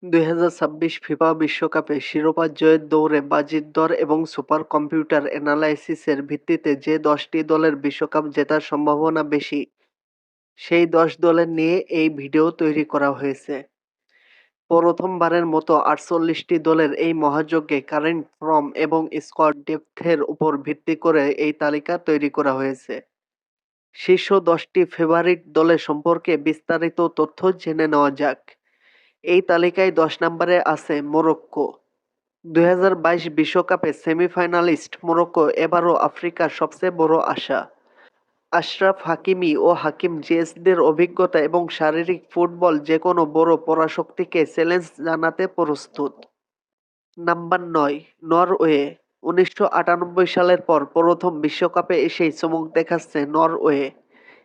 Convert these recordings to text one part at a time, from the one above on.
২০২৬ FIFA বিশ্বকাপে শিরোপা জয়ের দৌড়ে বাজির দর এবং সুপার কম্পিউটার অ্যানালাইসিসের ভিত্তিতে যে ১০টি দলের বিশ্বকাপ জেতার সম্ভাবনা বেশি, সেই ১০ দলের নিয়ে এই ভিডিও তৈরি করা হয়েছে। প্রথমবারের মতো ৪৮টি দলের এই মহাযজ্ঞে কারেন্ট ফর্ম এবং স্কোয়াড ডেপথের উপর ভিত্তি করে এই তালিকা তৈরি করা হয়েছে। শীর্ষ ১০টি ফেভারিট দলের সম্পর্কে বিস্তারিত তথ্য জেনে নেওয়া যাক। এই তালিকায় ১০ নম্বরে আছে মরক্কো। ২০২২ বিশ্বকাপে সেমিফাইনালিস্ট মরক্কো এবারও আফ্রিকার সবচেয়ে বড় আশা। আশরাফ হাকিমি ও হাকিম জিএসদের অভিজ্ঞতা এবং শারীরিক ফুটবল যেকোনো বড় পরাশক্তিকে চ্যালেঞ্জ জানাতে প্রস্তুত। Number ৯, Norway. ১৯৯৮ সালের পর প্রথম বিশ্বকাপে এসেই চমক দেখাচ্ছে নরওয়ে।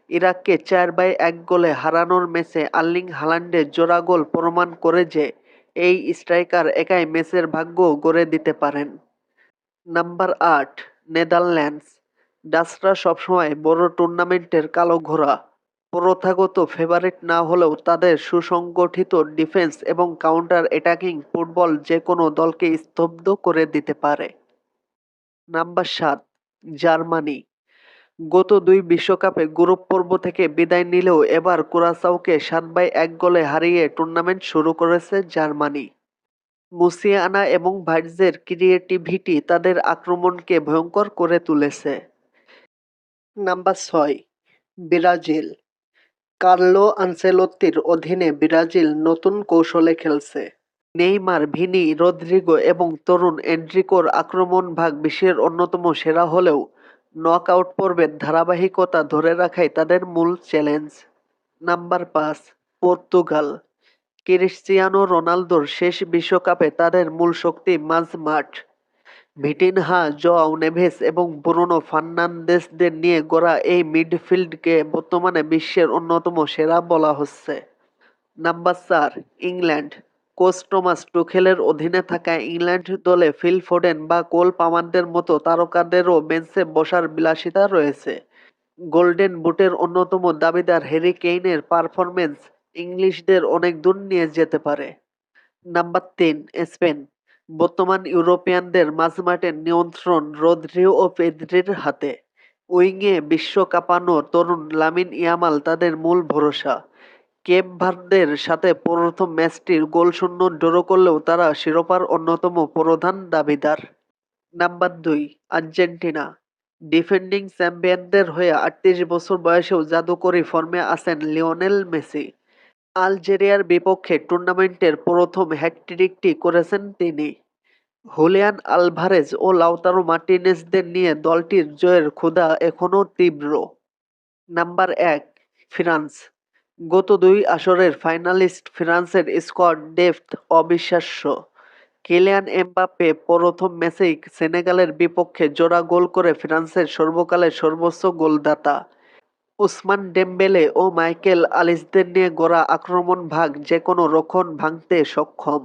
ইরাককে ৪-১ গোলে হারানোর ম্যাচে আর্লিং হাল্যান্ডের জোড়া গোল প্রমাণ করে যে এই স্ট্রাইকার একাই ম্যাচের ভাগ্য গড়ে দিতে পারেন। Number ৮, Netherlands. ডাচরা সবসময় বড় টুর্নামেন্টের কালো ঘোড়া। প্রথাগত ফেভারিট না হলেও তাদের সুসংগঠিত ডিফেন্স এবং কাউন্টার অ্যাটাকিং ফুটবল যেকোনো দলকে স্তব্ধ করে দিতে পারে। Number ৭, Germany. গত ২ বিশ্বকাপে গ্রুপ পর্ব থেকে বিদায় নিলেও এবার কুরাসাওকে ৭-১ গোলে হারিয়ে টুর্নামেন্ট শুরু করেছে জার্মানি। মুসিয়ানা এবং ভার্জের ক্রিয়েটিভিটি তাদের আক্রমণকে ভয়ঙ্কর করে তুলেছে। Number ৬, Brazil. কার্লো আনচেলত্তির অধীনে ব্রাজিল নতুন কৌশলে খেলছে। নেইমার, ভিনি, রদ্রিগো এবং তরুণ এনরিকোর আক্রমণভাগ বিশ্বের অন্যতম সেরা হলেও নকআউট পর্বের ধারাবাহিকতা ধরে রাখাই তাদের মূল চ্যালেঞ্জ। Number ৫, Portugal. ক্রিস্টিয়ানো রোনালদোর শেষ বিশ্বকাপে তাদের মূল শক্তি মাঝমাঠ। ভিটিনহা, জোয়াও নেভেস এবং ব্রুনো ফার্নান্দেসদের নিয়ে গড়া এই মিডফিল্ডকে বর্তমানে বিশ্বের অন্যতম সেরা বলা হচ্ছে। Number ৪, England. কোচ টমাস টুখেলের অধীনে থাকা ইংল্যান্ড দলে ফিল ফোডেন বা কোল পামারদের মতো তারকাদেরও বেঞ্চে বসার বিলাসিতা রয়েছে। গোল্ডেন বুটের অন্যতম দাবিদার হ্যারি কেইনের পারফরম্যান্স ইংলিশদের অনেক দূর নিয়ে যেতে পারে। Number ৩, Spain. বর্তমান ইউরোপিয়ানদের মাঝমাঠের নিয়ন্ত্রণ রদ্রিগো ও পেদ্রির হাতে। উইংয়ে বিশ্ব কাঁপানো তরুণ লামিন ইয়ামাল তাদের মূল ভরসা। কেপ ভার্দের সাথে প্রথম ম্যাচটি গোলশূন্য ড্র করলেও তারা শিরোপার অন্যতম প্রধান দাবিদার। Number ২, Argentina. ডিফেন্ডিং চ্যাম্পিয়নদের হয়ে ৩৮ বছর বয়সেও জাদুকরী ফর্মে আছেন লিওনেল মেসি। আলজেরিয়ার বিপক্ষে টুর্নামেন্টের প্রথম হ্যাটট্রিকটি করেছেন তিনি। হুলিয়ান আলভারেজ ও লাউতারো মার্টিনেজদের নিয়ে দলটির জয়ের ক্ষুধা এখনও তীব্র। Number ১, France. গত ২ আসরের ফাইনালিস্ট ফ্রান্সের স্কোয়াড ডেপথ অবিশ্বাস্য। কিলিয়ান এমবাপ্পে প্রথম ম্যাচেই সেনেগালের বিপক্ষে জোড়া গোল করে ফ্রান্সের সর্বকালের সর্বোচ্চ গোলদাতা। ওসমান ডেম্বেলে ও মাইকেল আলিসদের নিয়ে গড়া আক্রমণ ভাগ যেকোনো রক্ষণ ভাঙতে সক্ষম।